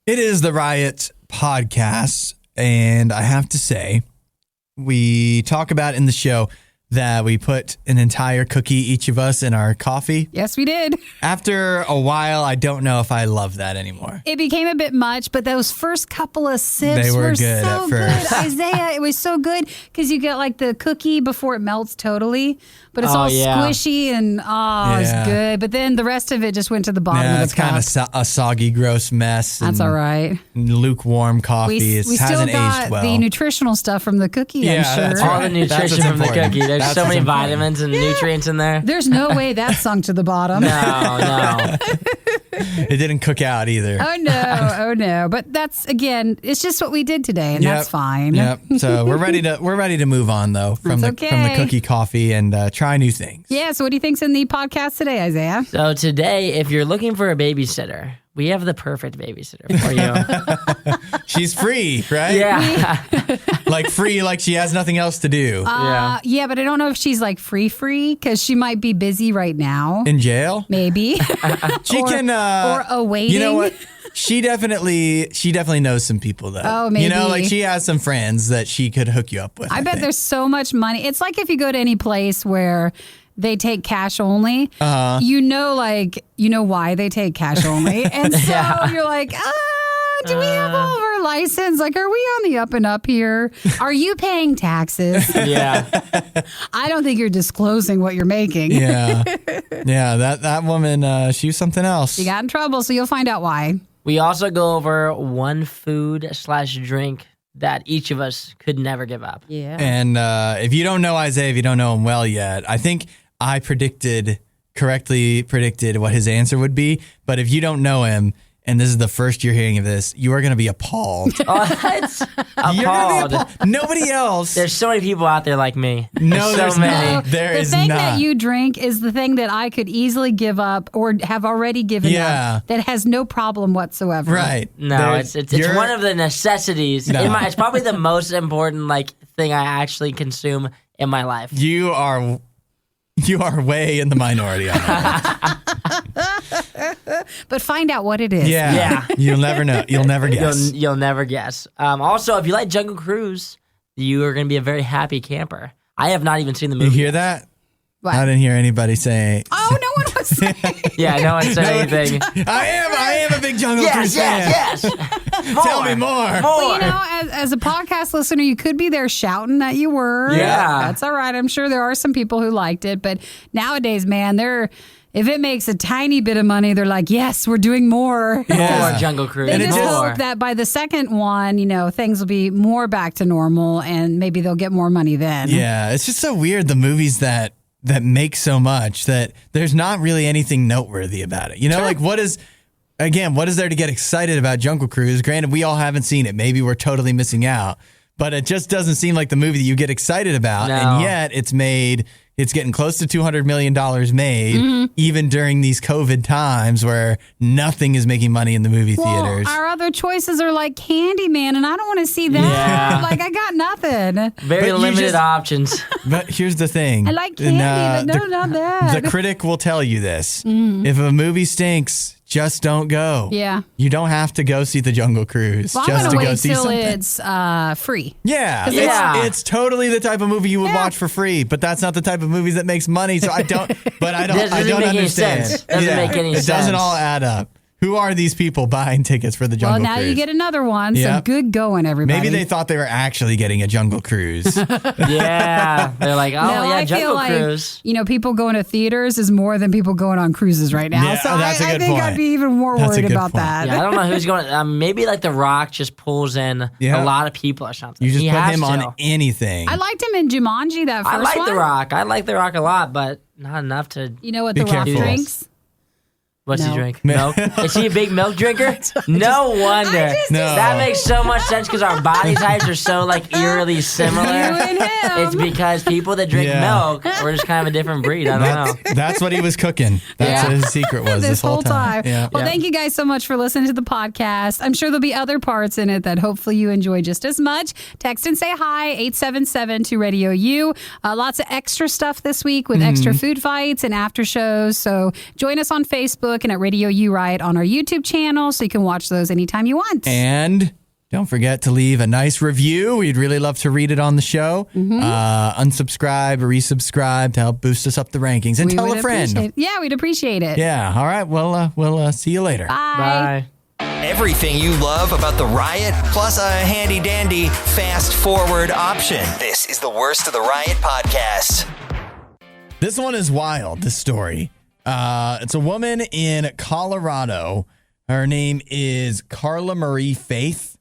It is the Riot Podcast, and I have to say, we talk about in the show that we put an entire cookie, each of us, in our coffee. Yes, we did. After a while, I don't know if I love that anymore. It became a bit much, but those first couple of sips They were good so at first. good. Isaiah, it was so good because you get like the cookie before it melts totally, but it's all squishy and it's good. But then the rest of it just went to the bottom of the it's cup. kind of a soggy, gross mess. That's all right. Lukewarm coffee. We It still hasn't got aged well. the nutritional stuff from the cookie, I'm sure. that's All the nutrition from the cookie. There's so many vitamins and nutrients in there. There's no way that sunk to the bottom. No. It didn't cook out either. Oh no. But that's, again, it's just what we did today, and that's fine. Yep. So we're ready to move on though from the cookie coffee and try new things. Yeah. So what do you think's in the podcast today, Isaiah? So today, if you're looking for a babysitter, we have the perfect babysitter for you. She's free, right? Yeah. Like free, like she has nothing else to do. Yeah, but I don't know if she's like free because she might be busy right now. In jail? Maybe. or awaiting. You know what? She definitely knows some people though. Oh, maybe. You know, like she has some friends that she could hook you up with. I bet there's so much money. It's like if you go to any place where they take cash only, you know why they take cash only. And so you're like, do we have all of our license? Like, are we on the up and up here? Are you paying taxes? Yeah. I don't think you're disclosing what you're making. Yeah. That woman, she was something else. She got in trouble, so you'll find out why. We also go over one food/drink that each of us could never give up. Yeah. And if you don't know Isaiah, if you don't know him well yet, I think I correctly predicted what his answer would be. But if you don't know him, and this is the first you're hearing of this, you are going to be appalled. What? You're gonna be appalled. Nobody else. There's so many people out there like me. No, there's many. not. The thing that you drink is the thing that I could easily give up or have already given up that has no problem whatsoever. Right. No, it's one of the necessities. No. It's probably the most important thing I actually consume in my life. You are way in the minority on that. But find out what it is. Yeah. You'll never know. You'll never guess. You'll never guess. Also, if you like Jungle Cruise, you are going to be a very happy camper. I have not even seen the movie. You hear that? What? I didn't hear anybody say. Oh, no one was saying. Yeah, no one said anything. I am a big Jungle Cruise fan. Yes. Tell me more. Well, as a podcast listener, you could be there shouting that you were. Yeah. That's all right. I'm sure there are some people who liked it. But nowadays, man, if it makes a tiny bit of money, they're like, yes, we're doing more. Yeah. More Jungle Cruise. They just more. hope that by the second one, things will be more back to normal and maybe they'll get more money then. Yeah, it's just so weird, the movies that make so much that there's not really anything noteworthy about it. Like what is there to get excited about Jungle Cruise? Granted, we all haven't seen it. Maybe we're totally missing out. But it just doesn't seem like the movie that you get excited about. No. And yet it's getting close to $200 million made, even during these COVID times where nothing is making money in the movie theaters. Our other choices are like Candyman, and I don't want to see that. Yeah. Like, I got nothing. Very limited options. But here's the thing. I like candy, but not that. The critic will tell you this. If a movie stinks, just don't go. Yeah. You don't have to go see the Jungle Cruise Well, just I'm to going to go wait see till something. it's free. Yeah. It's totally the type of movie you would watch for free, but that's not the type of movies that makes money. So I don't understand. Doesn't make any sense. It doesn't all add up. Who are these people buying tickets for the Jungle Cruise? Well, now you get another one. So good going, everybody. Maybe they thought they were actually getting a Jungle Cruise. Yeah. They're like, I Jungle feel Cruise. Like, people going to theaters is more than people going on cruises right now. Yeah, so that's a I good think point. I'd be even more worried about point. that. Yeah, I don't know who's going. Maybe like The Rock just pulls in a lot of people or something. You just put him on anything. I liked him in Jumanji, that first one. I like The Rock. I like The Rock a lot, but not enough to. You know what Be The Rock careful. drinks? What's No. he drink? Milk? Is he a big milk drinker? No wonder. No. That makes so much sense because our body types are so eerily similar. You and him. It's because people that drink milk are just kind of a different breed. I don't know. That's what he was cooking. That's what his secret was this whole time. Yeah. Well, thank you guys so much for listening to the podcast. I'm sure there'll be other parts in it that hopefully you enjoy just as much. Text and say hi, 877 to RadioU. Lots of extra stuff this week with extra food fights and after shows. So join us on Facebook. Facebook and at RadioU Riot on our YouTube channel, so you can watch those anytime you want. And don't forget to leave a nice review. We'd really love to read it on the show. Unsubscribe or resubscribe to help boost us up the rankings. And tell a friend. Yeah, we'd appreciate it. Yeah. All right. Well, we'll see you later. Bye. Everything you love about the Riot, plus a handy-dandy fast-forward option. This is the Worst of the Riot Podcast. This one is wild, this story. It's a woman in Colorado. Her name is Carla Marie Faith.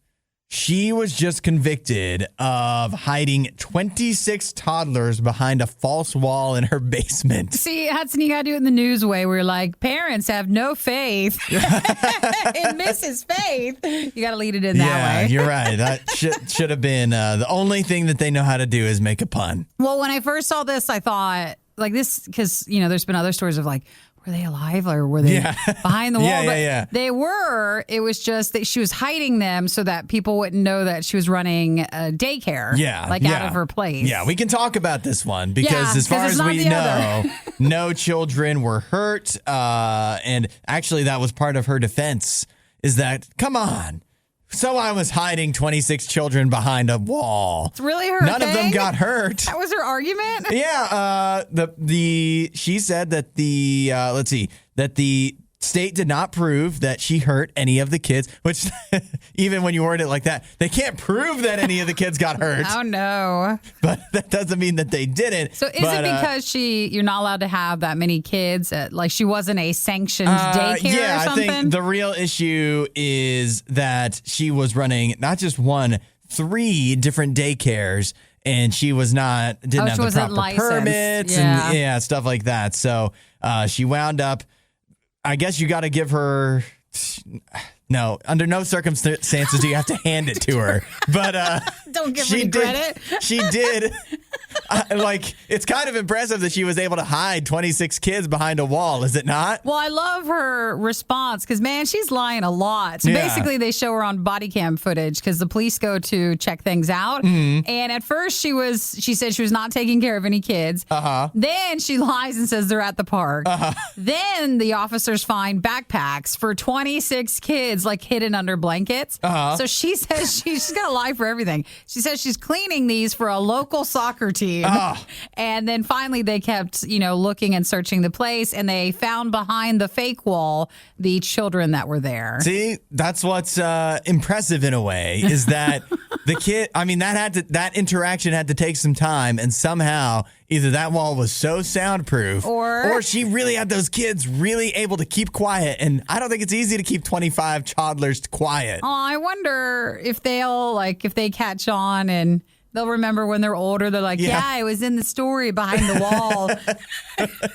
She was just convicted of hiding 26 toddlers behind a false wall in her basement. See, Hudson, you got to do it in the news way where you're like, parents have no faith in Mrs. Faith. You got to lead it in that way. Yeah, you're right. That should have been the only thing that they know how to do is make a pun. Well, when I first saw this, I thought, like this, because, there's been other stories of like, were they alive or were they behind the wall? Yeah. They were. It was just that she was hiding them so that people wouldn't know that she was running a daycare. Out of her place. Yeah, we can talk about this one because as far as we know, no children were hurt. And actually, that was part of her defense is that, come on. So I was hiding 26 children behind a wall. It's really her None thing? of them got hurt. That was her argument? Yeah. She said that that the state did not prove that she hurt any of the kids, which even when you word it like that, they can't prove that any of the kids got hurt. Oh, no. But that doesn't mean that they didn't. So is it because you're not allowed to have that many kids? Like she wasn't a sanctioned daycare or something? I think the real issue is that she was running not just one, 3 different daycares. And she didn't have the proper licensed. permits and stuff like that. So she wound up, I guess you got to give her, no, under no circumstances do you have to hand it to her. But don't give her credit. She did. It's kind of impressive that she was able to hide 26 kids behind a wall, is it not? Well, I love her response because, man, she's lying a lot. So basically, they show her on body cam footage because the police go to check things out. Mm-hmm. And at first, she said she was not taking care of any kids. Uh-huh. Then she lies and says they're at the park. Uh-huh. Then the officers find backpacks for 26 kids, hidden under blankets. Uh-huh. So she says she's got to lie for everything. She says she's cleaning these for a local soccer team. Oh. And then finally they kept, looking and searching the place, and they found behind the fake wall the children that were there. See, that's what's impressive in a way is that the kid, that interaction had to take some time, and somehow either that wall was so soundproof or she really had those kids really able to keep quiet. And I don't think it's easy to keep 25 toddlers quiet. Oh, I wonder if if they catch on and they'll remember when they're older. They're like, yeah, I was in the story behind the wall.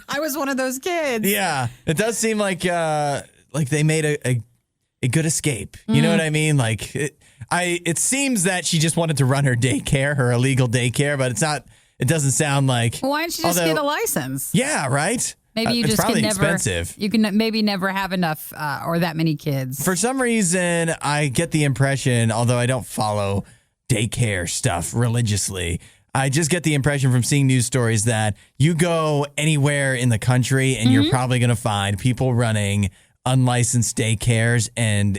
I was one of those kids. Yeah, it does seem like they made a good escape. You know what I mean? It seems that she just wanted to run her daycare, her illegal daycare, but it's not. It doesn't sound like. Why don't you just get a license? Yeah, right. Maybe you it's just probably can never. Expensive. You can maybe never have enough or that many kids. For some reason, I get the impression, although I don't follow daycare stuff religiously, I just get the impression from seeing news stories that you go anywhere in the country and you're probably going to find people running unlicensed daycares, and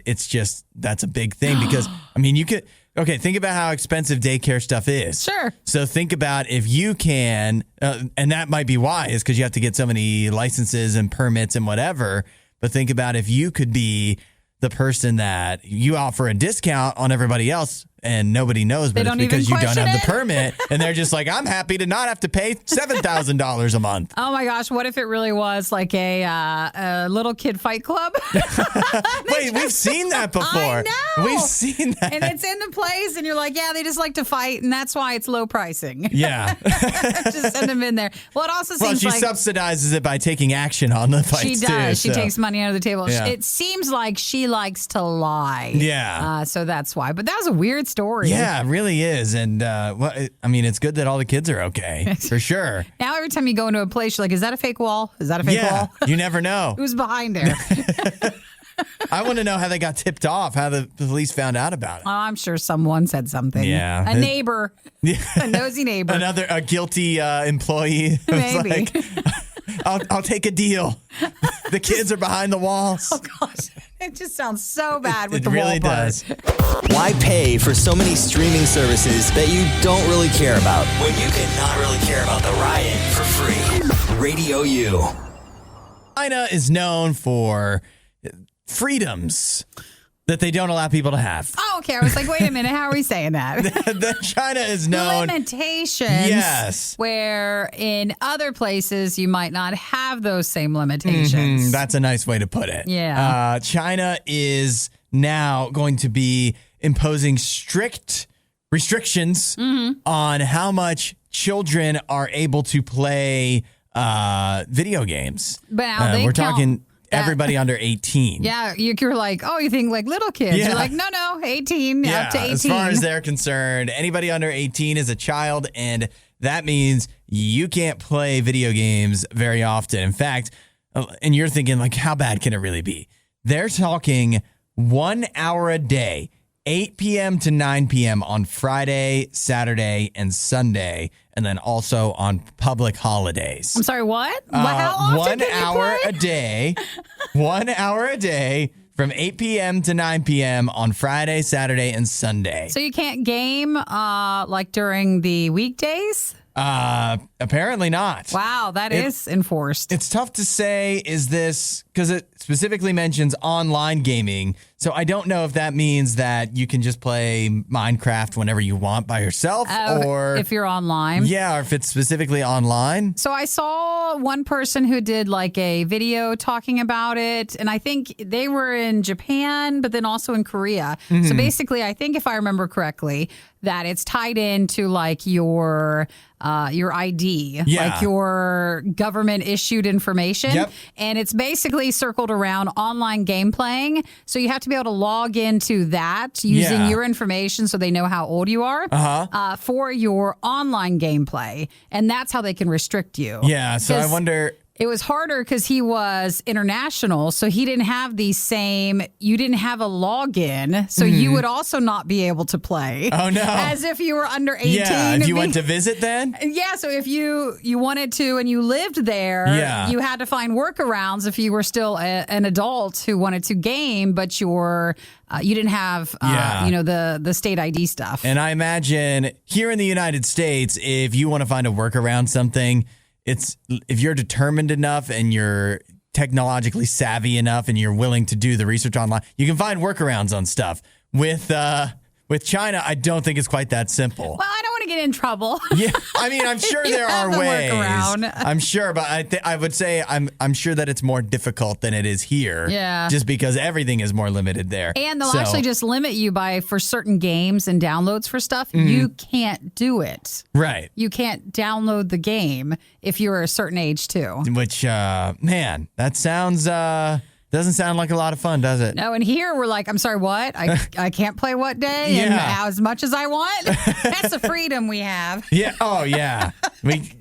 that's a big thing because you could. Okay, think about how expensive daycare stuff is. Sure. So think about if you can, and that might be why, is because you have to get so many licenses and permits and whatever. But think about if you could be the person that you offer a discount on everybody else and nobody knows, but it's because you don't have the permit. And they're just like, I'm happy to not have to pay $7,000 a month. Oh my gosh, what if it really was like a little kid fight club? Wait, we've seen that before. I know. We've seen that. And it's in the place and you're like, yeah, they just like to fight and that's why it's low pricing. Yeah. Just send them in there. Well, it also seems she subsidizes it by taking action on the fights. She does. Too, she takes money under the table. Yeah. It seems like she likes to lie. Yeah. So that's why. But that was a weird story. Yeah, it really is. And it's good that all the kids are okay, for sure. Now every time you go into a place, you're like, is that a fake wall? Is that a fake wall? You never know. Who's behind there? I want to know how they got tipped off, how the police found out about it. Oh, I'm sure someone said something. Yeah. A neighbor. A nosy neighbor. A guilty employee. Maybe. I'll take a deal. The kids are behind the walls. Oh gosh, it just sounds so bad with It the really wall part. does. Why pay for so many streaming services that you don't really care about when you can not really care about the Riot for free? RadioU. China is known for freedoms that they don't allow people to have. Oh, okay. I was like, wait a minute. How are we saying that? China is known. Limitations. Yes. Where in other places you might not have those same limitations. That's a nice way to put it. Yeah. China is now going to be imposing strict restrictions on how much children are able to play video games. But now they we're count talking that- everybody under 18. Yeah, you're like, oh, you think like little kids. Yeah. You're like, no, 18, Yeah, up to 18. as far as they're concerned, anybody under 18 is a child, and that means you can't play video games very often. In fact, and you're thinking, like, how bad can it really be? They're talking 1 hour a day, 8 p.m. to 9 p.m. on Friday, Saturday, and Sunday, and then also on public holidays. I'm sorry, what? How often 1 can you hour play? a day, 1 hour a day from 8 p.m. to 9 p.m. on Friday, Saturday, and Sunday. So you can't game like during the weekdays? Apparently not. Wow, that is enforced. It's tough to say, is this, because it specifically mentions online gaming. So I don't know if that means that you can just play Minecraft whenever you want by yourself, or if you're online. Yeah, or if it's specifically online. So I saw one person who did like a video talking about it, and I think they were in Japan, but then also in Korea. So basically, I think if I remember correctly, that it's tied into like your ID, Yeah. like your government issued information. Yep. And it's basically circled around online game playing. So you have to be able to log into that using Yeah. your information so they know how old you are for your online gameplay. And that's how they can restrict you. Yeah, so I 'Cause wonder. It was harder because he was international, so he didn't have you didn't have a login, so you would also not be able to play. Oh, no. As if you were under 18. Yeah, if you went to visit then? Yeah, so if you wanted to and you lived there, Yeah. you had to find workarounds if you were still an adult who wanted to game, but you didn't have the state ID stuff. And I imagine here in the United States, if you want to find a workaround something, it's if you're determined enough and you're technologically savvy enough and you're willing to do the research online, you can find workarounds on stuff. With China, I don't think it's quite that simple. Well, I don't want to get in trouble. Yeah, I mean, I'm sure You there have are the ways. workaround. I'm sure, but I would say I'm sure that it's more difficult than it is here. Yeah. Just because everything is more limited there. And they'll So- actually just limit you for certain games and downloads for stuff. You can't do it. Right. You can't download the game if you're a certain age too. Which, man, that sounds doesn't sound like a lot of fun, does it? No, and here we're like, I'm sorry, what? I can't play what day and Yeah. as much as I want? That's the freedom we have. Yeah. Oh, yeah.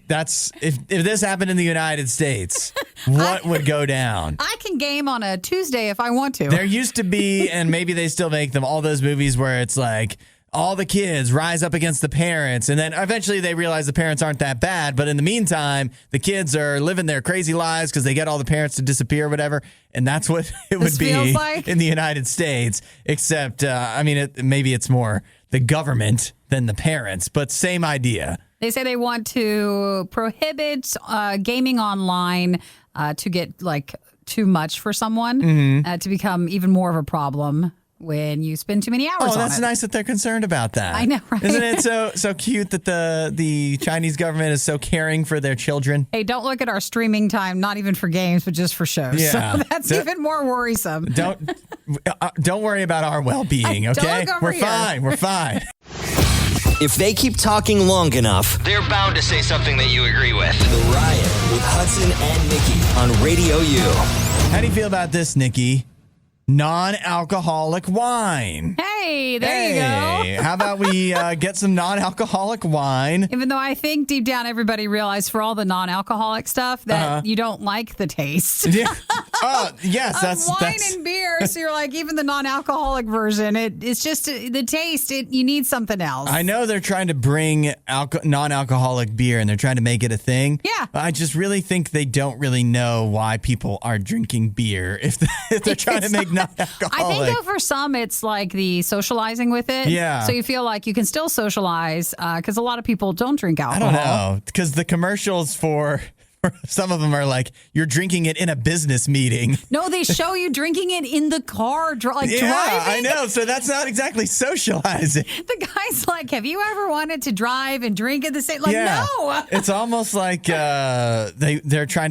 That's if this happened in the United States, what would go down? I can game on a Tuesday if I want to. There used to be, and maybe they still make them, all those movies where it's like all the kids rise up against the parents, and then eventually they realize the parents aren't that bad. But in the meantime, the kids are living their crazy lives because they get all the parents to disappear or whatever. And that's what it This would be feels like? in the United States. Except, maybe it's more the government than the parents, but same idea. They say they want to prohibit gaming online to get like too much for someone to become even more of a problem when you spend too many hours on it. Oh, that's nice that they're concerned about that. I know, right? Isn't it so cute that the Chinese government is so caring for their children? Hey, don't look at our streaming time, not even for games, but just for shows. Yeah. So that's even more worrisome. Don't worry about our well-being, Don't okay? look over We're here. fine. We're fine. If they keep talking long enough, they're bound to say something that you agree with. The Riot with Hudson and Nikki on RadioU. How do you feel about this, Nikki? Non-alcoholic wine. Hey, Hey, there you go. How about we get some non-alcoholic wine? Even though I think deep down everybody realized for all the non-alcoholic stuff that you don't like the taste. Yeah. Yes, that's wine and beer. So you're like, even the non-alcoholic version, it's just the taste. You need something else. I know they're trying to bring non-alcoholic beer and they're trying to make it a thing. Yeah. I just really think they don't really know why people are drinking beer if they're trying to make non-alcoholic. I think, though, for some, it's like the socializing with it. Yeah. So you feel like you can still socialize because a lot of people don't drink alcohol. I don't know. Because the commercials for some of them are like, you're drinking it in a business meeting. No, they show you drinking it in the car, driving. I know. So that's not exactly socializing. The guy's like, have you ever wanted to drive and drink at the same? Like, no. It's almost like they're trying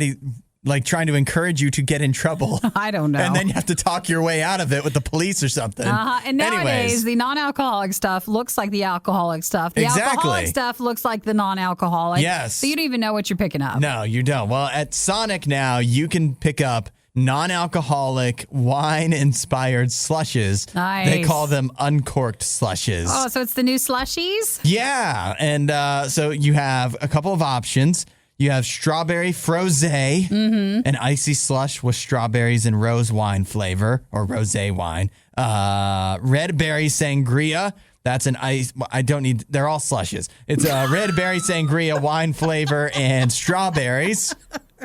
to encourage you to get in trouble. I don't know. And then you have to talk your way out of it with the police or something. And nowadays, the non-alcoholic stuff looks like the alcoholic stuff. The alcoholic stuff looks like the non-alcoholic. Yes. So you don't even know what you're picking up. No, you don't. Well, at Sonic now, you can pick up non-alcoholic wine-inspired slushes. Nice. They call them uncorked slushes. Oh, so it's the new slushies? Yeah. And so you have a couple of options. You have strawberry frosé, an icy slush with strawberries and rose wine flavor, or rosé wine. Red berry sangria. That's an ice. They're all slushes. It's a red berry sangria, wine flavor, and strawberries.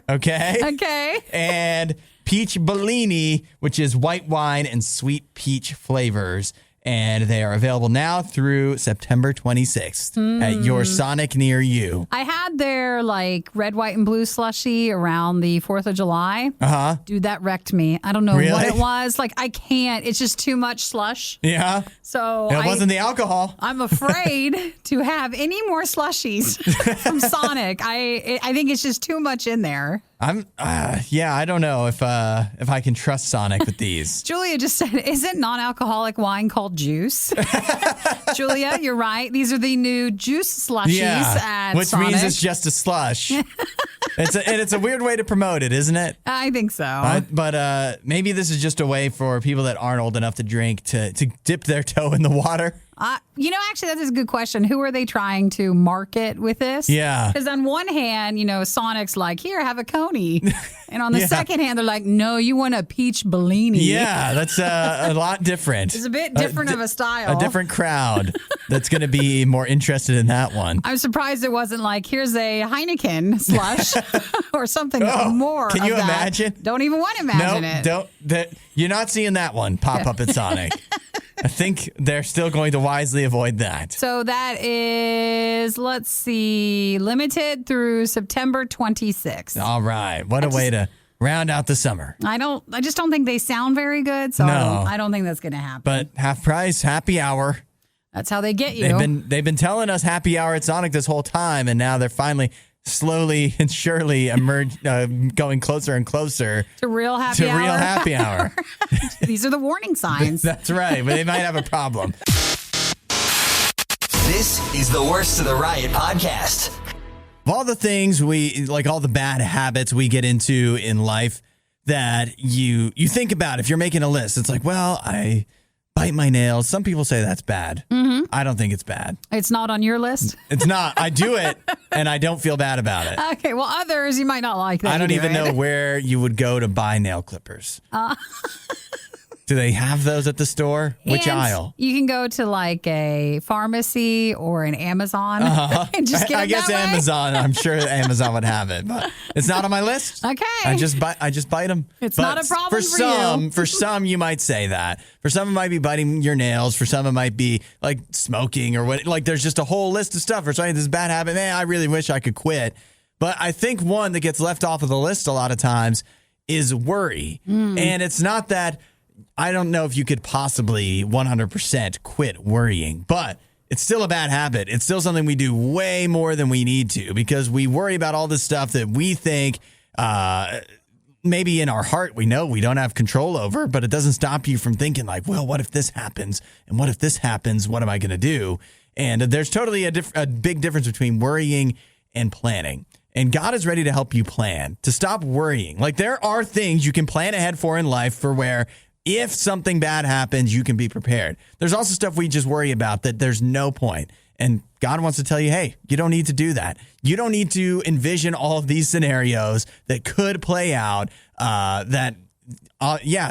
Okay. Okay. And peach Bellini, which is white wine and sweet peach flavors. And they are available now through September 26th at your Sonic near you. I had their like red, white, and blue slushie around the 4th of July. Dude, that wrecked me. I don't know what it was. Like, I can't. It's just too much slush. Yeah. So it wasn't the alcohol. I'm afraid to have any more slushies from Sonic. I think it's just too much in there. I don't know if I can trust Sonic with these. Julia just said, isn't non-alcoholic wine called juice? Julia, you're right. These are the new juice slushies at which Sonic. means it's just a slush. It's a weird way to promote it, isn't it? I think so. But maybe this is just a way for people that aren't old enough to drink to dip their toe in the water. Actually, that's a good question. Who are they trying to market with this? Yeah. Because on one hand, Sonic's like, here, have a Coney. And on the second hand, they're like, no, you want a peach Bellini. Yeah, that's a lot different. It's a bit different of a style. A different crowd that's going to be more interested in that one. I'm surprised it wasn't like, here's a Heineken slush or something more. Can you of that. imagine? Don't even want to imagine it. You're not seeing that one pop up at Sonic. I think they're still going to wisely avoid that. So that is, let's see, limited through September 26th. All right. What a way to round out the summer. I just don't think they sound very good, so No. I don't think that's going to happen. But half price, happy hour. That's how they get you. They've been telling us happy hour at Sonic this whole time, and now they're finally slowly and surely going closer and closer to real happy hour. Real happy hour. These are the warning signs. That's right, but they might have a problem. This is the Worst of the Riot Podcast. Of all the things all the bad habits we get into in life that you think about, if you're making a list, it's like, well, I bite my nails. Some people say that's bad. Mm-hmm. I don't think it's bad. It's not on your list? It's not. I do it, and I don't feel bad about it. Okay, well, others, you might not like that. I don't even know where you would go to buy nail clippers. Do they have those at the store? Which aisle? You can go to like a pharmacy or an Amazon and just get it I guess that way. Amazon. I'm sure Amazon would have it, but it's not on my list. Okay. I just bite them. It's not a problem for you. For some, you might say that. For some, it might be biting your nails. For some, it might be like smoking or what. Like there's just a whole list of stuff. Or something. This bad habit. Man, I really wish I could quit. But I think one that gets left off of the list a lot of times is worry. And it's not that. I don't know if you could possibly 100% quit worrying, but it's still a bad habit. It's still something we do way more than we need to because we worry about all this stuff that we think maybe in our heart we know we don't have control over, but it doesn't stop you from thinking like, well, what if this happens? And what if this happens? What am I going to do? And there's totally a big difference between worrying and planning. And God is ready to help you plan, to stop worrying. Like there are things you can plan ahead for in life for where if something bad happens, you can be prepared. There's also stuff we just worry about that there's no point. And God wants to tell you, hey, you don't need to do that. You don't need to envision all of these scenarios that could play out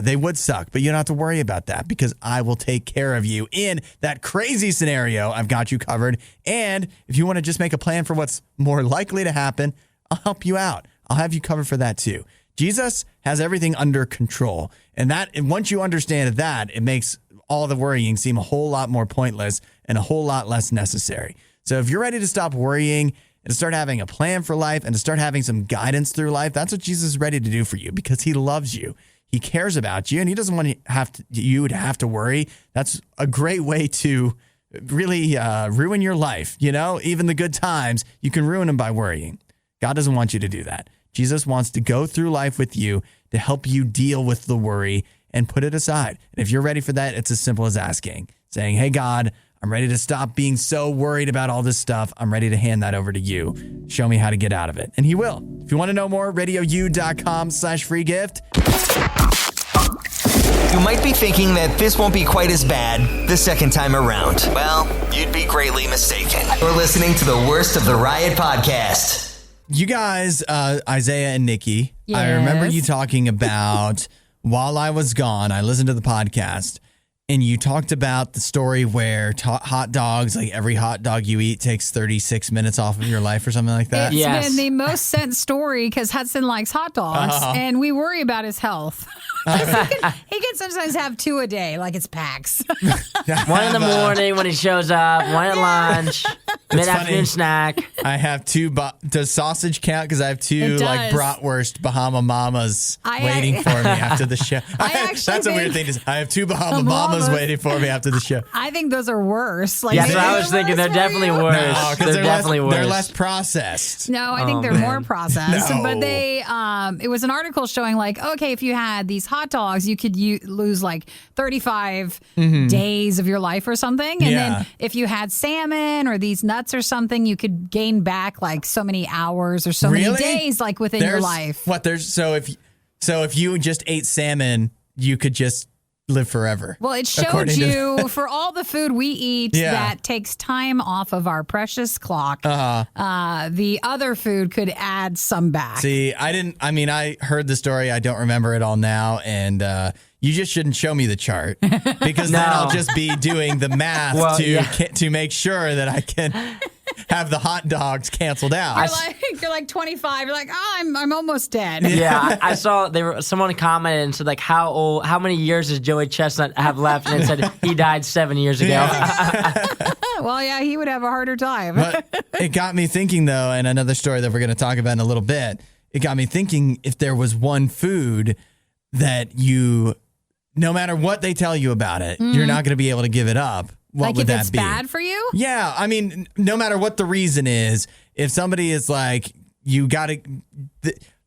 they would suck, but you don't have to worry about that because I will take care of you in that crazy scenario. I've got you covered. And if you want to just make a plan for what's more likely to happen, I'll help you out. I'll have you covered for that too. Jesus has everything under control. And once you understand that, it makes all the worrying seem a whole lot more pointless and a whole lot less necessary. So if you're ready to stop worrying and to start having a plan for life and to start having some guidance through life, that's what Jesus is ready to do for you because he loves you. He cares about you, and he doesn't want you to have to worry. That's a great way to really ruin your life. You know, even the good times, you can ruin them by worrying. God doesn't want you to do that. Jesus wants to go through life with you to help you deal with the worry and put it aside. And if you're ready for that, it's as simple as saying, hey, God, I'm ready to stop being so worried about all this stuff. I'm ready to hand that over to you. Show me how to get out of it. And he will. If you want to know more, RadioU.com/free gift. You might be thinking that this won't be quite as bad the second time around. Well, you'd be greatly mistaken. You're listening to the Worst of the Riot Podcast. You guys, Isaiah and Nikki, Yes. I remember you talking about while I was gone, I listened to the podcast, and you talked about the story where hot dogs, like every hot dog you eat takes 36 minutes off of your life or something like that. It's Yes. been the most sent story because Hudson likes hot dogs, and we worry about his health. He can sometimes have 2 a day, like it's packs. 1 in the morning when he shows up, 1 at lunch, mid-afternoon snack. I have 2. Does sausage count? Because I have 2 It like does. bratwurst Bahama Mamas I- waiting for me after the show. actually That's a weird think- thing. I have 2 Bahama Mamas waiting for me after the show. I think those are worse. Like, That's maybe what I they're was thinking. worse They're for definitely you. worse. No, because They're definitely worse. They're less processed. No, I think Oh, they're man. more processed. No. But they, it was an article showing like, okay, if you had these hot dogs, you could lose like 35 days of your life or something. And Yeah. then if you had salmon or these nuts or something, you could gain back like so many hours or so many Really? days like within your life. So if you just ate salmon, you could just live forever. Well, it showed according to- you for all the food we eat Yeah. that takes time off of our precious clock. The other food could add some back. See, I heard the story. I don't remember it all now. And you just shouldn't show me the chart because then I'll just be doing the math Well, yeah. to make sure that I can have the hot dogs canceled out. You're like 25. You're like, oh, I'm almost dead. Yeah, I saw someone commented and said like, how many years does Joey Chestnut have left? And it said he died 7 years ago. Well, yeah, he would have a harder time. But it got me thinking, though, and another story that we're going to talk about in a little bit, it got me thinking if there was one food that no matter what they tell you about it, you're not going to be able to give it up. What like would if that it's be? bad for you? Yeah, I mean, no matter what the reason is, if somebody is like,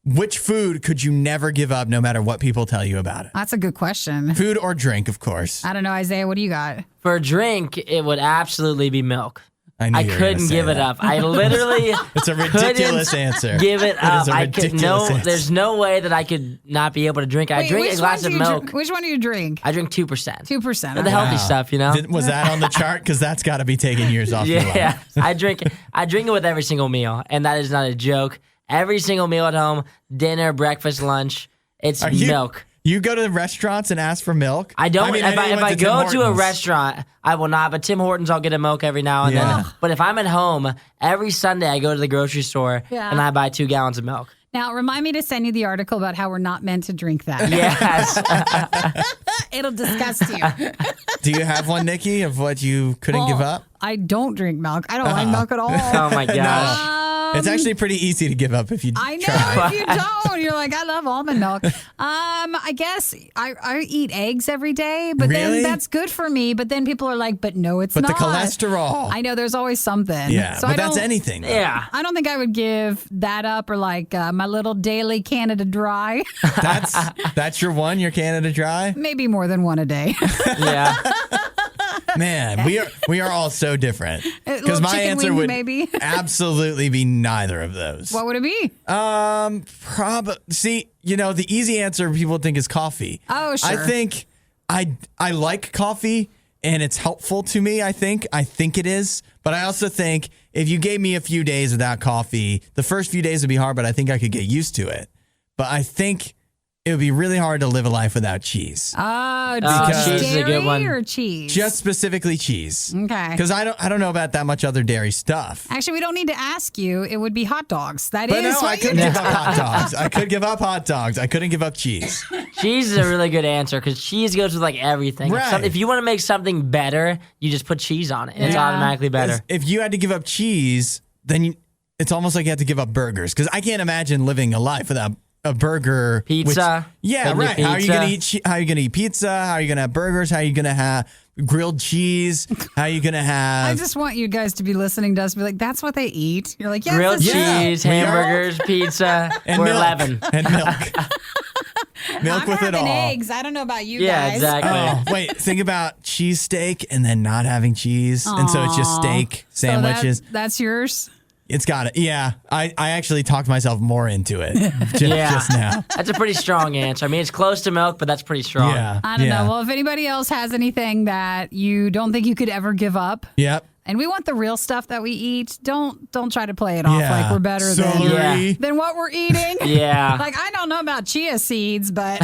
which food could you never give up no matter what people tell you about it? That's a good question. Food or drink, of course. I don't know, Isaiah. What do you got? For a drink, it would absolutely be milk. knew I you were gonna couldn't say give it that. up. I literally It's a ridiculous couldn't answer. give it It up. is a I could ridiculous answer. There's no way that I could not be able to drink. I drink a which glass one of do you milk. Which one do you drink? I drink 2%. 2%. The healthy Wow. stuff, you know? Was that on the chart? Because that's got to be taking years off your life. Yeah, I drink it with every single meal, and that is not a joke. Every single meal at home, dinner, breakfast, lunch, it's milk. You go to restaurants and ask for milk? I don't. mean, I if know I, you if went I to Tim go to a Hortons. restaurant, I will not. But Tim Hortons, I'll get a milk every now and Yeah. then. But if I'm at home, every Sunday I go to the grocery store Yeah. and I buy 2 gallons of milk. Now, remind me to send you the article about how we're not meant to drink that. Yes. It'll disgust you. Do you have one, Nikki, of what you couldn't give up? I don't drink milk. I don't like milk at all. Oh my gosh. It's actually pretty easy to give up if you I know. try. If you don't, you're like, I love almond milk. I guess I eat eggs every day, but Really? then that's good for me. But then people are like, but no, it's But not. the cholesterol. I know there's always something. Yeah, So but I that's don't- anything. though. Yeah. I don't think I would give that up or like my little daily Canada Dry. That's your one, your Canada Dry? Maybe more than one a day. Yeah. Man, we are all so different. little Because my chicken answer wing, would maybe. absolutely be neither of those. What would it be? See, the easy answer people think is coffee. Oh, sure. I think I like coffee and it's helpful to me, I think. I think it is. But I also think if you gave me a few days without coffee, the first few days would be hard, but I think I could get used to it. But I think it would be really hard to live a life without cheese. Cheese is a good one. Or cheese? Just specifically cheese. Okay. Because I don't know about that much other dairy stuff. Actually, we don't need to ask you. It would be hot dogs. That But is no, what I couldn't give up hot dogs. I could give up hot dogs. I couldn't give up cheese. Cheese is a really good answer because cheese goes with like everything. Right. If you want to make something better, you just put cheese on it and it's automatically better. If you had to give up cheese, then it's almost like you have to give up burgers. Because I can't imagine living a life without a burger. Pizza. Right. How are you going to eat? How are you going to eat pizza? How are you going to have burgers? How are you going to have grilled cheese? How are you going to have? I just want you guys to be listening to us and be like, that's what they eat. You're like, yes, grilled that's cheese, hamburgers, pizza, and we're milk. 11. And milk. Milk I'm with it having all. eggs. I don't know about you Yeah, guys. exactly. Oh, wait, think about cheesesteak and then not having cheese. And so it's just steak sandwiches. So that's yours? It's got it. Yeah. I actually talked myself more into it just now. That's a pretty strong answer. I mean, it's close to milk, but that's pretty strong. Yeah. I don't know. Well, if anybody else has anything that you don't think you could ever give up, Yep. and we want the real stuff that we eat, don't try to play it off Yeah. like we're better Celery. than what we're eating. Yeah. Like, I don't know about chia seeds, but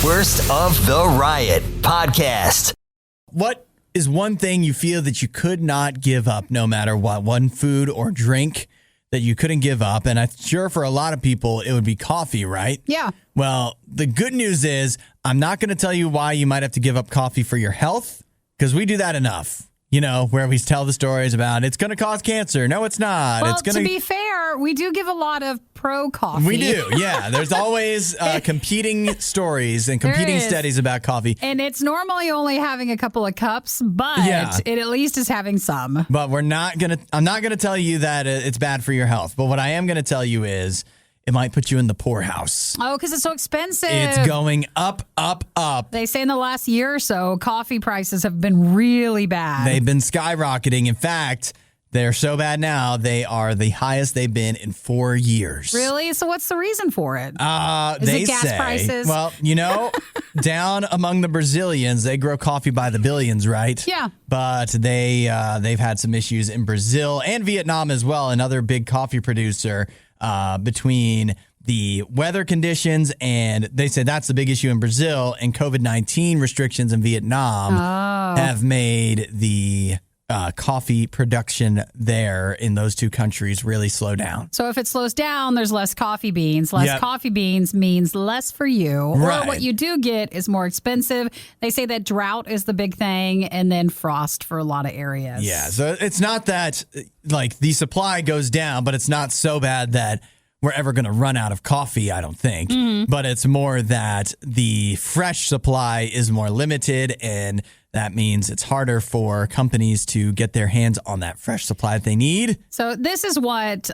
Worst of the Riot Podcast. What is one thing you feel that you could not give up no matter what? One food or drink that you couldn't give up? And I'm sure for a lot of people, it would be coffee, right? yeah. Well, the good news is I'm not going to tell you why you might have to give up coffee for your health, because we do that enough. You know, where we tell the stories about it's going to cause cancer. No, it's not. Well, it's going to be fair, we do give a lot of pro coffee. We do, yeah. There's always competing stories and competing is. studies about coffee. And it's normally only having a couple of cups, but Yeah. it at least is having some. But I'm not going to tell you that it's bad for your health. But what I am going to tell you is it might put you in the poorhouse. Oh, because it's so expensive. It's going up, up, up. They say in the last year or so, coffee prices have been really bad. They've been skyrocketing. In fact, they're so bad now, they are the highest they've been in 4 years. Really? So what's the reason for it? Is They it gas say, prices? Well, down among the Brazilians, they grow coffee by the billions, right? Yeah. But they've had some issues in Brazil and Vietnam as well, another big coffee producer, between the weather conditions, and they say that's the big issue in Brazil, and COVID-19 restrictions in Vietnam have made the coffee production there in those two countries really slow down. So if it slows down, there's less coffee beans. Less Yep. coffee beans means less for you. Right. Or what you do get is more expensive. They say that drought is the big thing, and then frost for a lot of areas. Yeah, so it's not that like the supply goes down, but it's not so bad that we're ever going to run out of coffee, I don't think. But it's more that the fresh supply is more limited, and that means it's harder for companies to get their hands on that fresh supply that they need. So this is what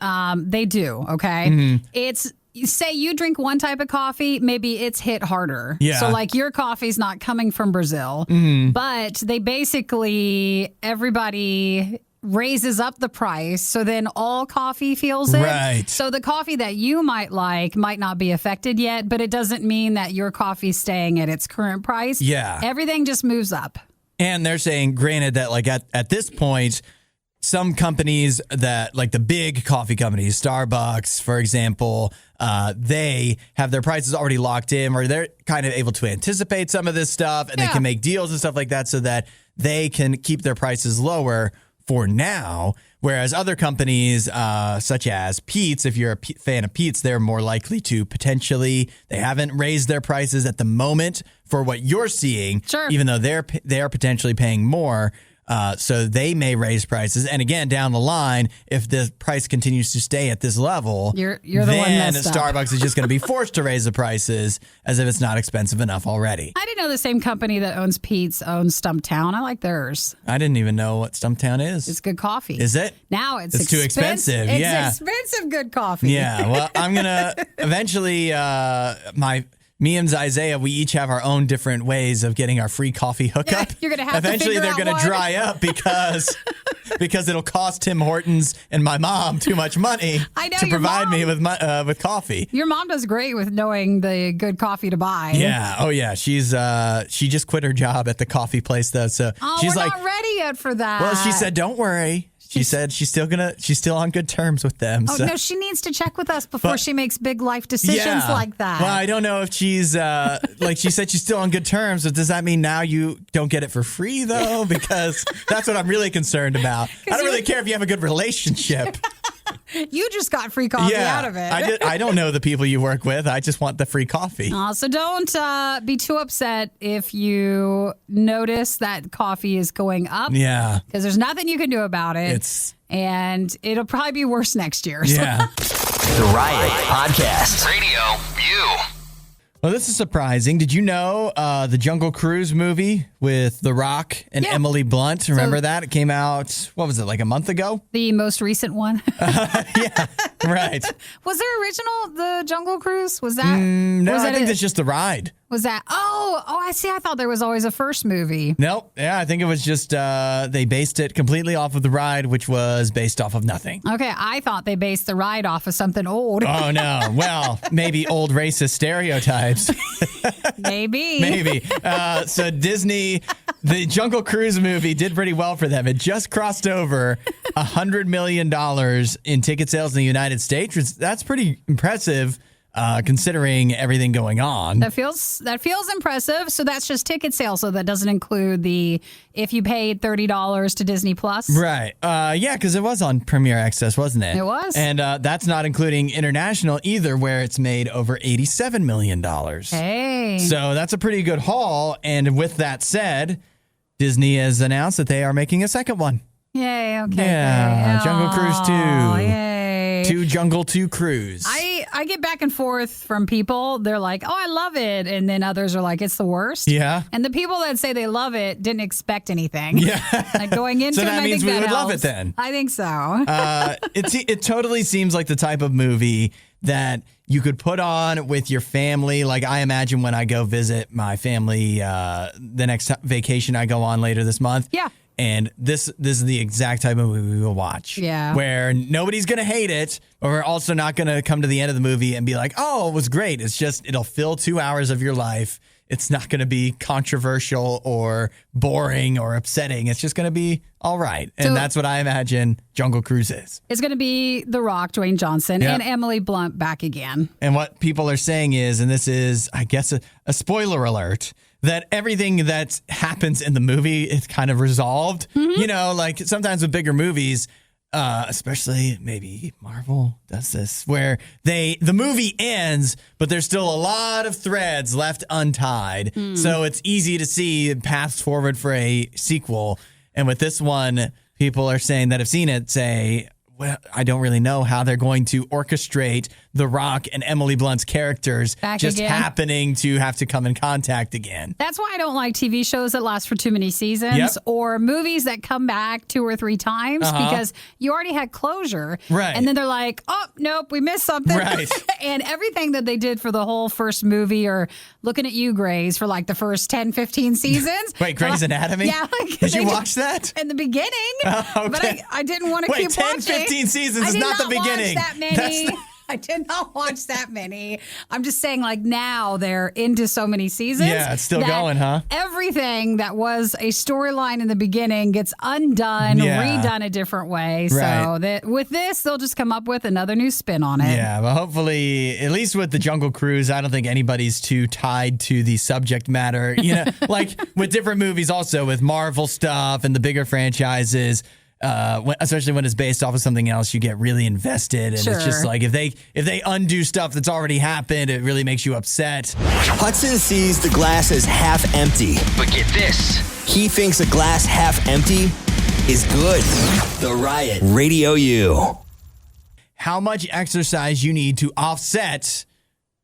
they do, okay? Mm-hmm. It's, say you drink one type of coffee, maybe it's hit harder. Yeah. So like your coffee's not coming from Brazil, but they basically, everybody raises up the price, so then all coffee feels it. Right. So the coffee that you might like might not be affected yet, but it doesn't mean that your coffee's staying at its current price. Yeah. Everything just moves up. And they're saying, granted, that like at this point, some companies that like the big coffee companies, Starbucks, for example, they have their prices already locked in, or they're kind of able to anticipate some of this stuff, and they can make deals and stuff like that so that they can keep their prices lower for now. Whereas other companies, such as Pete's, if you're a fan of Pete's, they're more likely to potentially, they haven't raised their prices at the moment for what you're seeing, Sure. even though they're potentially paying more. So they may raise prices. And again, down the line, if the price continues to stay at this level, You're the one then messed up. Starbucks is just going to be forced to raise the prices as if it's not expensive enough already. I didn't know the same company that owns Pete's owns Stumptown. I like theirs. I didn't even know what Stumptown is. It's good coffee. Is it? Now it's It's too expensive, It's yeah. expensive good coffee. Yeah, well, I'm going to eventually, me and Isaiah, we each have our own different ways of getting our free coffee hookup. You're gonna have to eventually figure they're out gonna one. dry up because because it'll cost Tim Hortons and my mom too much money to provide me with coffee. Your mom does great with knowing the good coffee to buy. Yeah. Oh, yeah. She just quit her job at the coffee place, though. So she's we're not ready yet for that. Well, she said, don't worry. She said she's still on good terms with them. Oh, no, she needs to check with us before she makes big life decisions like that. Well, I don't know if she's, like she said she's still on good terms, but does that mean now you don't get it for free, though? Because that's what I'm really concerned about. I don't really care if you have a good relationship. You just got free coffee out of it. I don't know the people you work with. I just want the free coffee. So don't be too upset if you notice that coffee is going up. Yeah. Because there's nothing you can do about it. And it'll probably be worse next year. Yeah. The Riot Podcast. RadioU. Well, this is surprising. Did you know the Jungle Cruise movie with The Rock and Emily Blunt? Remember that? It came out, what was it, like a month ago? The most recent one. Yeah, right. Was there original, the Jungle Cruise? Was that? No, I think that's just the ride. Was that? Oh, I see. I thought there was always a first movie. Nope. Yeah, I think it was just they based it completely off of the ride, which was based off of nothing. Okay, I thought they based the ride off of something old. Oh, no. Well, maybe old racist stereotypes. Maybe. So Disney, the Jungle Cruise movie did pretty well for them. It just crossed over $100 million in ticket sales in the United States. That's pretty impressive. Considering everything going on. That feels impressive. So that's just ticket sales. So that doesn't include if you paid $30 to Disney Plus. Right. Yeah, because it was on Premier Access, wasn't it? It was. And that's not including international either, where it's made over $87 million. Hey. So that's a pretty good haul. And with that said, Disney has announced that they are making a second one. Yay. Okay. Yeah. Great. Jungle Cruise 2. Yay. 2 Jungle 2 Cruise. I get back and forth from people. They're like, oh, I love it. And then others are like, it's the worst. Yeah. And the people that say they love it didn't expect anything. Yeah. Like going into so it, that means we would love it then. I think so. It totally seems like the type of movie that you could put on with your family. Like I imagine when I go visit my family, the next vacation I go on later this month. Yeah. And this is the exact type of movie we will watch. Yeah. Where nobody's going to hate it, but we're also not going to come to the end of the movie and be like, oh, it was great. It's just, it'll fill 2 hours of your life. It's not going to be controversial or boring or upsetting. It's just going to be all right. And that's what I imagine Jungle Cruise is. It's going to be The Rock, Dwayne Johnson, and Emily Blunt back again. And what people are saying is, and this is, I guess, a spoiler alert, that everything that happens in the movie is kind of resolved. Mm-hmm. You know, like sometimes with bigger movies, especially maybe Marvel does this, where the movie ends, but there's still a lot of threads left untied. So it's easy to see paths forward for a sequel. And with this one, people are saying that have seen it say, well, I don't really know how they're going to orchestrate The Rock and Emily Blunt's characters back just again. Happening to have to come in contact again. That's why I don't like TV shows that last for too many seasons or movies that come back 2 or 3 times because you already had closure. Right. And then they're like, oh, nope, we missed something. Right. And everything that they did for the whole first movie or looking at you, Grace, for like the first 10, 15 seasons. Wait, Grey's Anatomy? Yeah. Like, did you watch that? In the beginning. Okay. But I didn't want to keep 10, watching. 15 seasons is not the beginning. Watch that many. I did not watch that many. I'm just saying, like, now they're into so many seasons. Yeah, it's still going, huh? Everything that was a storyline in the beginning gets undone, redone a different way. Right. So with this, they'll just come up with another new spin on it. Yeah, but hopefully, at least with the Jungle Cruise, I don't think anybody's too tied to the subject matter. You know, like with different movies also, with Marvel stuff and the bigger franchises, especially when it's based off of something else, you get really invested, and it's just like if they undo stuff that's already happened, it really makes you upset. Hudson sees the glass as half empty, but get this, he thinks a glass half empty is good. The Riot RadioU. How much exercise you need to offset,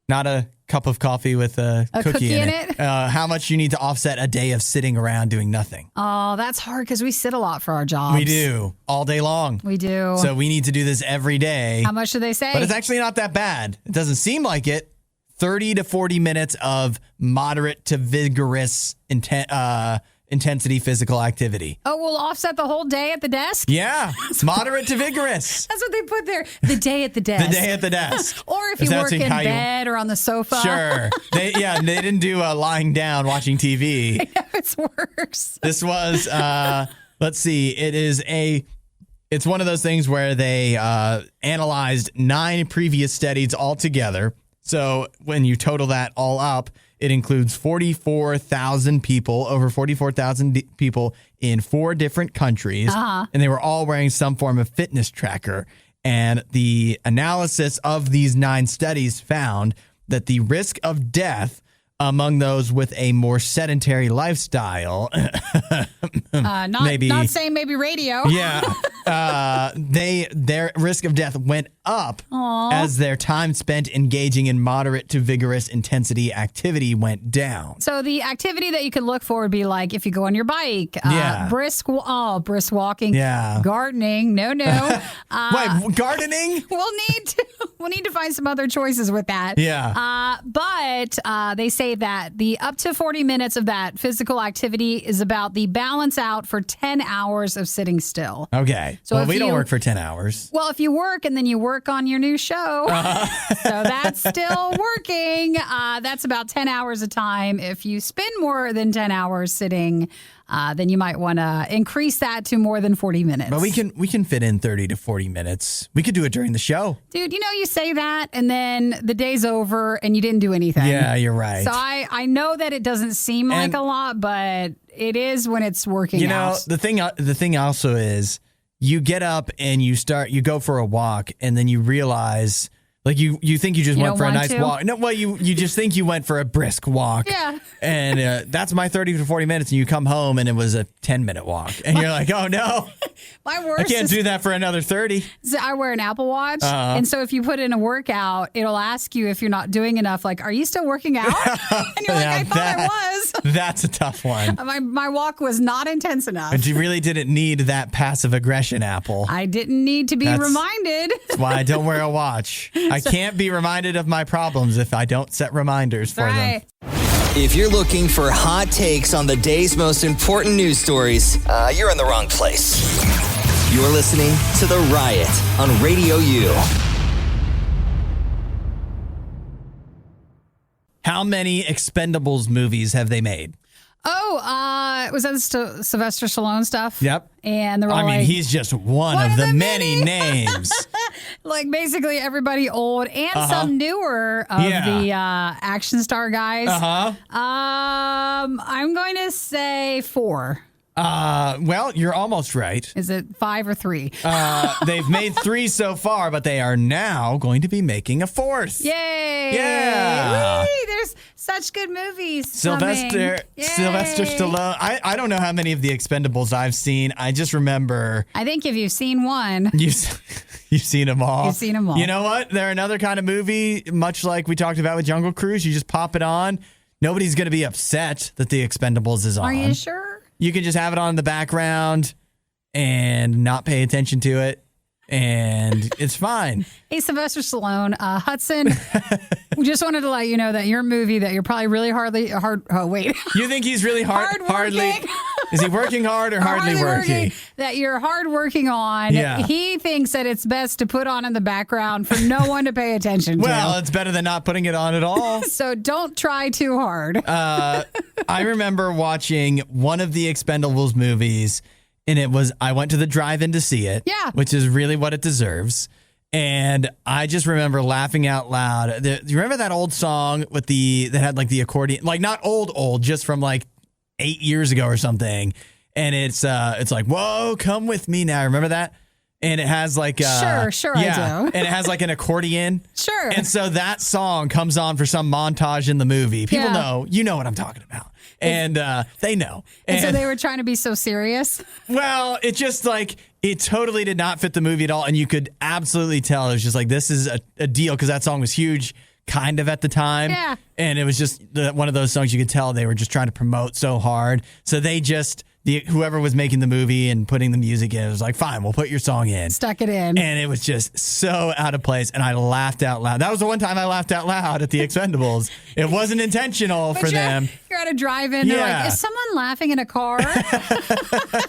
not a cup of coffee with a cookie in it. How much you need to offset a day of sitting around doing nothing. Oh, that's hard because we sit a lot for our jobs. We do. All day long. We do. So we need to do this every day. How much do they say? But it's actually not that bad. It doesn't seem like it. 30 to 40 minutes of moderate to vigorous intensity physical activity. Oh, we'll offset the whole day at the desk? Yeah. Moderate to vigorous. That's what they put there. The day at the desk. The day at the desk. Or if you work in bed or on the sofa. Sure. They didn't do lying down watching TV. I know, it's worse. This was, let's see, it's one of those things where they analyzed 9 previous studies altogether. So when you total that all up, it includes 44,000 people, over 44,000 people in 4 different countries. And they were all wearing some form of fitness tracker. And the analysis of these 9 studies found that the risk of death among those with a more sedentary lifestyle, not saying maybe radio. Yeah, their risk of death went up as their time spent engaging in moderate to vigorous intensity activity went down. So the activity that you could look for would be like if you go on your bike, brisk walking, gardening. No. Wait, gardening? We'll need to find some other choices with that. Yeah. But they say that the up to 40 minutes of that physical activity is about the balance out for 10 hours of sitting still. Okay. So we don't work for 10 hours. Well, if you work and then you work on your new show, so that's still working. That's about 10 hours a time. If you spend more than 10 hours sitting, then you might want to increase that to more than 40 minutes. But we can fit in 30 to 40 minutes. We could do it during the show. Dude, you say that and then the day's over and you didn't do anything. Yeah, you're right. So I know that it doesn't seem like a lot, but it is when it's working out. The thing also is you get up and you go for a walk and then you realize like you think you just went for a nice walk. No, well, you just think you went for a brisk walk. Yeah. And that's my 30 to 40 minutes. And you come home and it was a 10-minute walk. And you're like, oh, no. My worst I can't do that for another 30. So I wear an Apple Watch. And so if you put in a workout, it'll ask you if you're not doing enough. Like, are you still working out? And you're like, I thought I was. That's a tough one. My walk was not intense enough. But you really didn't need that passive aggression, Apple. I didn't need to be reminded. That's why I don't wear a watch. I can't be reminded of my problems if I don't set reminders for them. If you're looking for hot takes on the day's most important news stories, you're in the wrong place. You're listening to The Riot on RadioU. How many Expendables movies have they made? Was that the Sylvester Stallone stuff? Yep. And they're he's just one of the many names. Like basically everybody old and some newer of the action star guys. I'm going to say 4. Well, you're almost right. Is it 5 or 3? They've made 3 so far, but they are now going to be making a 4th. Yay! Yeah! Whee! There's such good movies. Sylvester Stallone. I don't know how many of the Expendables I've seen. I just remember. I think if you've seen one, you've seen them all. You've seen them all. You know what? They're another kind of movie, much like we talked about with Jungle Cruise. You just pop it on. Nobody's going to be upset that the Expendables is on. Are you sure? You can just have it on in the background and not pay attention to it, and it's fine. Hey, Sylvester Stallone, Hudson, we just wanted to let you know that your movie that you're probably really You think he's really hardly? Is he working hard or hardly working? That you're hard working on. Yeah. He thinks that it's best to put on in the background for no one to pay attention to. Well, it's better than not putting it on at all. So don't try too hard. I remember watching one of the Expendables movies, and I went to the drive-in to see it. Yeah. Which is really what it deserves. And I just remember laughing out loud. Do you remember that old song that had like the accordion? Like not old, just from like 8 years ago or something. And it's like, whoa, come with me now. Remember that? And it has like sure I do. And it has like an accordion. Sure. And so that song comes on for some montage in the movie. People know, you know what I'm talking about. And they know. And so they were trying to be so serious? Well, it just like, it totally did not fit the movie at all. And you could absolutely tell it was just like, this is a deal, because that song was huge kind of at the time. Yeah. And it was just one of those songs you could tell they were just trying to promote so hard. So they just whoever was making the movie and putting the music in, it was like, fine, we'll put your song in. Stuck it in. And it was just so out of place. And I laughed out loud. That was the one time I laughed out loud at the Expendables. It wasn't intentional for them. You're at a drive-in. They're like, is someone laughing in a car?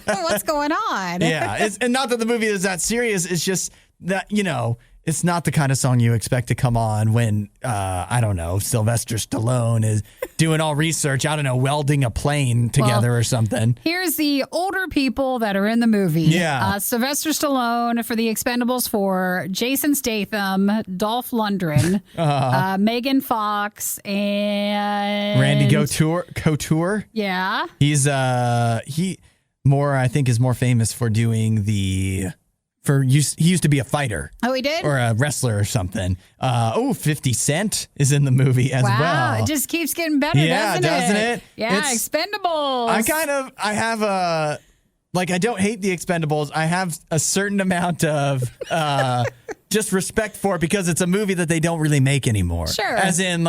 What's going on? Yeah. And not that the movie is that serious. It's just that, it's not the kind of song you expect to come on when, I don't know, Sylvester Stallone is doing all research, I don't know, welding a plane together or something. Here's the older people that are in the movie. Yeah. Sylvester Stallone for the Expendables 4, Jason Statham, Dolph Lundgren, Megan Fox, and... Randy Couture. Yeah. He's, I think is more famous for doing he used to be a fighter. Oh, he did? Or a wrestler or something. 50 Cent is in the movie as well. Wow, it just keeps getting better, doesn't it? Yeah, Expendables. I don't hate the Expendables. I have a certain amount of just respect for it because it's a movie that they don't really make anymore. Sure. As in,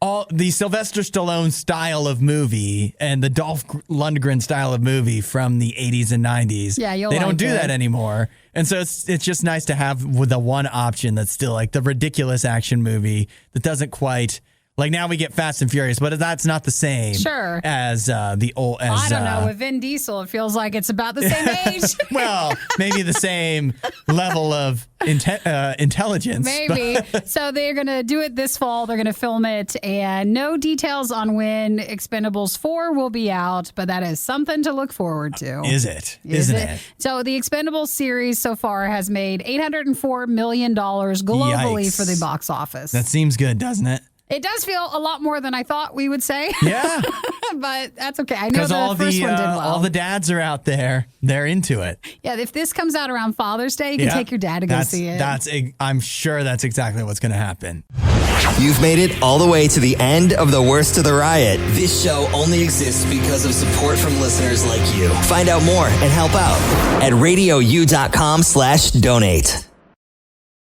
all the Sylvester Stallone style of movie and the Dolph Lundgren style of movie from the 80s and 90s. Yeah, they don't do that anymore. And so it's just nice to have the one option that's still the ridiculous action movie that doesn't quite now we get Fast and Furious, but that's not the same as the old. I don't know. With Vin Diesel, it feels like it's about the same age. Well, maybe the same level of intelligence. Maybe. So they're going to do it this fall. They're going to film it, and no details on when Expendables 4 will be out, but that is something to look forward to. Is it? Isn't it? So the Expendables series so far has made $804 million globally Yikes. for the box office. That seems good, doesn't it? It does feel a lot more than I thought we would say. Yeah. But that's okay. I know the first one did well. All the dads are out there. They're into it. Yeah, if this comes out around Father's Day, you can take your dad to go see it. I'm sure that's exactly what's going to happen. You've made it all the way to the end of the Worst of the Riot. This show only exists because of support from listeners like you. Find out more and help out at RadioU.com/donate.